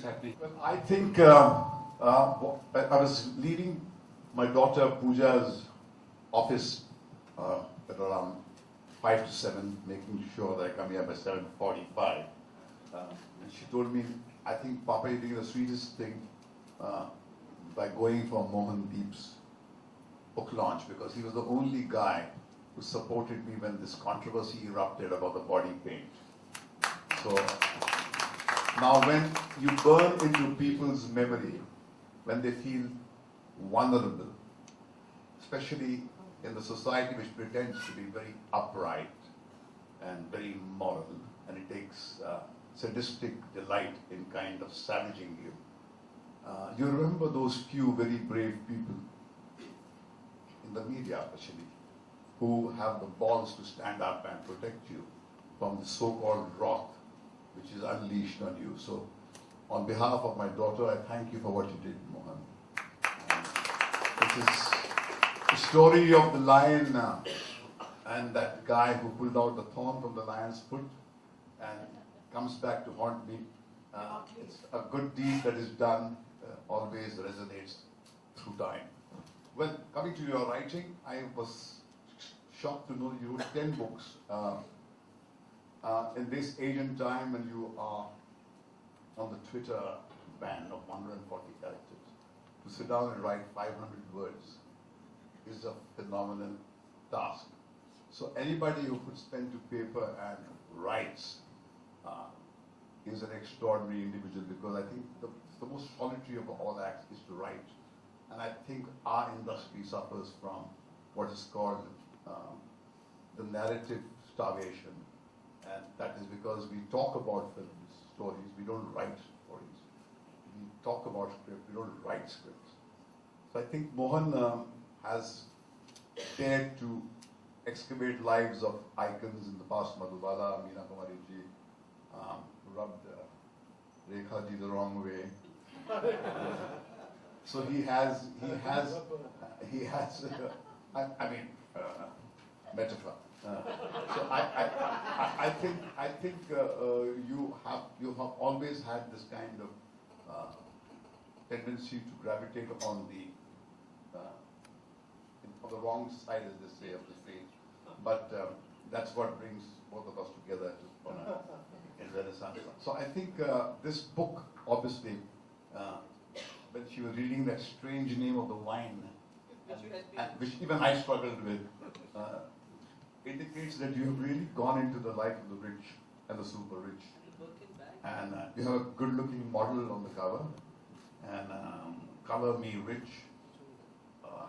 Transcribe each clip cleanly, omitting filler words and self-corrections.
happening? Well, I think I was leaving my daughter Pooja's office at around 5 to 7, making sure that I come here by 7:45. And she told me, I think Papa, you're doing the sweetest thing by going for Mohan Deep's book launch, because he was the only guy who supported me when this controversy erupted about the body paint. So now when you burn into people's memory, when they feel vulnerable, especially in the society which pretends to be very upright and very moral, and it takes sadistic delight in kind of savaging you. You remember those few very brave people in the media, actually, who have the balls to stand up and protect you from the so-called wrath which is unleashed on you. So, on behalf of my daughter, I thank you for what you did, Mohan. It is the story of the lion and that guy who pulled out the thorn from the lion's foot and comes back to haunt me. It's a good deed that is done always resonates through time. Well, coming to your writing, I was shocked to know you wrote 10 books in this age and time, when you are on the Twitter ban of 140 characters. To sit down and write 500 words is a phenomenal task. So anybody who puts pen to paper and writes is an extraordinary individual, because I think the most solitary of all acts is to write. And I think our industry suffers from what is called the narrative starvation. And that is because we talk about films, stories, we don't write stories. We talk about script, we don't write scripts. So I think Mohan has dared to excavate lives of icons in the past. Madhubala, Meena Kumari ji, rubbed Rekha ji the wrong way. So he has metaphor. So I think you have always had this kind of tendency to gravitate on the wrong side, as they say, of the stage. But that's what brings both of us together in Renaissance. So I think this book, obviously, when she was reading that strange name of the wine, which even I struggled with, indicates that you have really gone into the life of the rich and the super rich. And you have a good-looking model on the cover. And Color Me Rich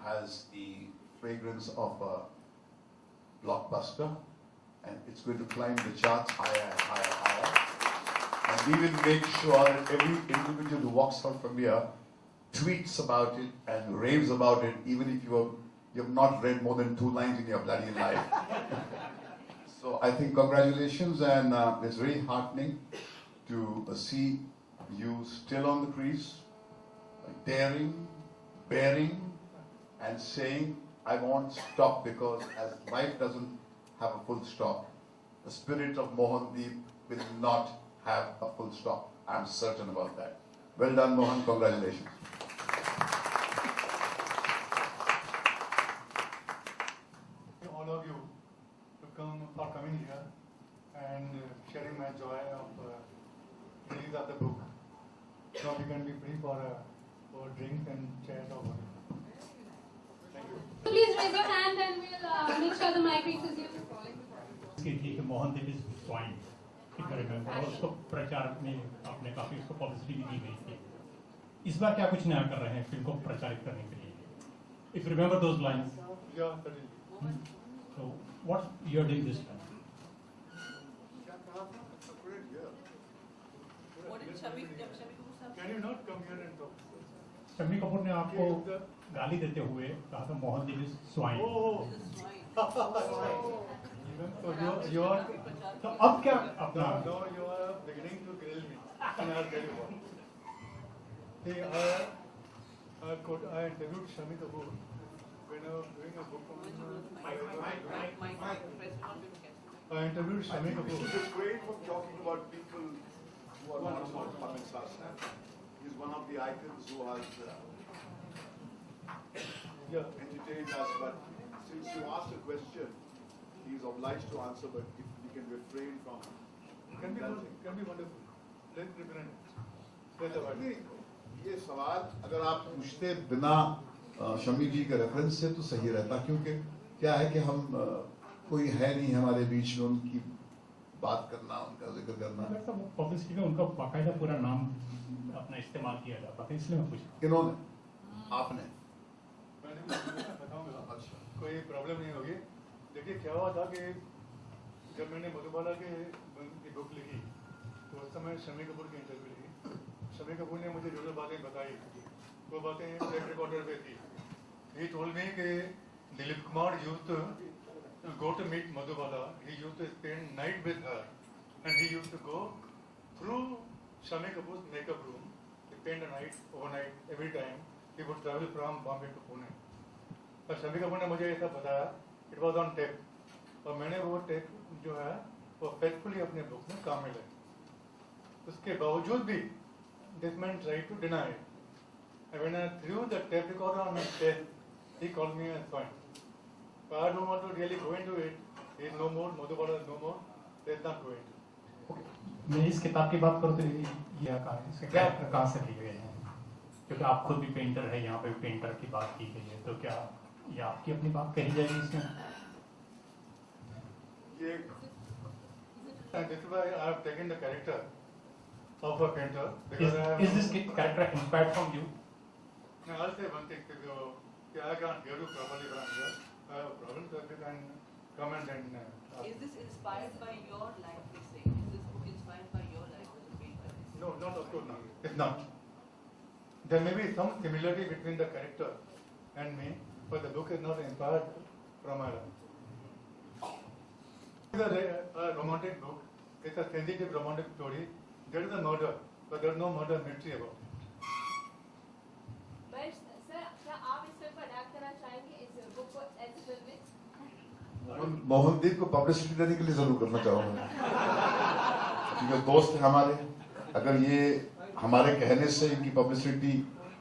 has the fragrance of a blockbuster, and it's going to climb the charts higher and higher and higher. And we will make sure that every individual who walks out from here tweets about it and raves about it, even if you have not read more than 2 lines in your bloody life. So I think congratulations, and it's very heartening to see you still on the crease, daring, bearing, and saying, I won't stop, because as life doesn't have a full stop, the spirit of Mohan Deep will not have a full stop. I'm certain about that. Well done, Mohan. Congratulations. All of you for coming here and sharing my joy of release of the book. So we can be free for drink and chat or whatever. Thank you. Please raise your hand and we'll make sure the mic reaches you. Mohan Devi swine और उसको प्रचार में आपने काफी उसको publicity भी दी गई थी. इस बार क्या कुछ नया कर रहे हैं फिल्म को प्रचारित करने के लिए? If you remember those lines. Yeah, certainly. So what you are doing this time? Can you not come here and talk? Shammi Kapoor ने आपको गाली देते हुए कहा था मोहन देवी स्वाइन. So you are. तो अब क्या अपना? Now you are beginning to grill me. And I'll tell you what. See, I interviewed Shami Kapoor when I was doing a book on. I interviewed Shami Kapoor. This is great for talking about people who are not so common sense. of the icons who has entertained us. But since you asked a question, he is obliged to answer. But if he can refrain from Can be wonderful. Let's represent it. Let's avoid नहीं, it. ये सवाल अगर आप पूछते बिना शमी जी के reference से तो सही रहता, क्योंकि क्या है कि हम कोई है नहीं हमारे बीच में उनकी बात करना, उनका जिक्र करना। पब्लिसिटी में उनका बाकायदा पूरा नाम अपना इस्तेमाल किया जाता है, इसलिए मैं पूछा। इन्होंने, आपने? मैंने भी बताऊंगा। अच्छा, कोई प्रॉब्लम नहीं होगी। देखिए क्या हुआ था कि जब मैंने मधुबाला की बुक लिखी तो उस समय शमी कपूर की इंटरव्यू ली। शमी कपूर ने मुझे जो जो बातें बताई वो बातें टेप रिकॉर्डर पे थी। ही टोल्ड मी कि Dilip Kumar used to go to meet Madhubala. He used to spend night with her, and he used to go through Shami Kapoor's makeup room, spend a night overnight every time. He would travel from Bombay to Pune. और शमी कपूर ने मुझे ऐसा बताया, it was on tape. और मैंने वो tape जो है वो faithfully अपने बुक में काम में लाई। उसके बावजूद भी this man tried to deny it. And when I threw the tape recorder on his desk, he called me a swine. But I don't want to really go into it. He is no more, Madhubala is no more. Let's not go into it. मैं इस किताब की बात करूँ तो ये कहाँ से लिए गए हैं? क्योंकि आप खुद भी पेंटर है, यहाँ पे भी पेंटर की बात की गई है, तो क्या ये आपकी अपनी बात कही जाएगी इसमें? And this is why I have taken the character of a painter. Because Is this character inspired from you? Now I'll say one thing to you. I can't hear you properly from here. I have a problem, so if you can comment and. Is this inspired by your life? They say. Is this book inspired by your life as a painter? No, not of course not. It's not. There may be some similarity between the character and me, but the book is not inspired from my life. It's a romantic book. It's a sensitive romantic story. There is a murder, but there is no murder mystery about it. Mahesh, sir, क्या आप इस film को adapt करना चाहेंगे इस book को as film में? मोहनदीप को पब्लिसिटी देने के लिए जरूर करना चाहूंगा, क्योंकि दोस्त है हमारे। अगर ये हमारे कहने से इनकी पब्लिसिटी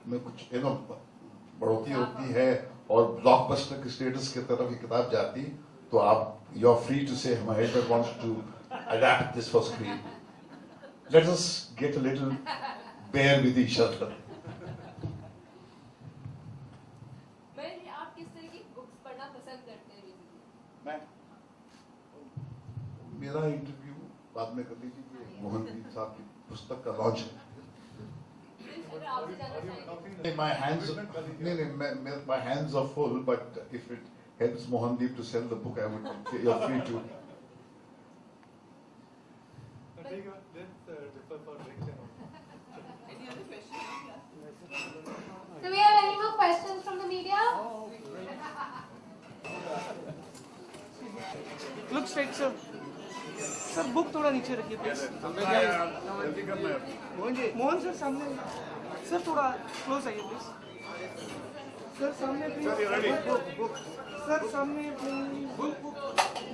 में कुछ बढ़ोतरी होती है और ब्लॉकबस्टर के स्टेटस की तरफ ये किताब जाती, तो आप you are free to say Mahesh wants to adapt this for screen. Let us get a little bare with each other. आप किस तरह की बुक्स पढ़ना पसंद करते हैं? मैं मेरा इंटरव्यू बाद में कर लीजिए, मोहनदीप साहब की पुस्तक का लॉन्च है। My hands, my hands are full, but if it helps Mohandeep to sell the book, I would. You're free to. Any other questions? Do we have any more questions from the media? Look straight, sir. Sir book थोड़ा नीचे रखिए please. जल्दी करना है। Mohan sir सामने, sir थोड़ा close आइए please. Sir सामने प्लीज। सर सामने please.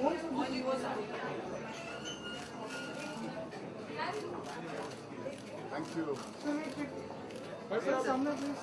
Mohan sir Thank you. Sir सामने प्लीज।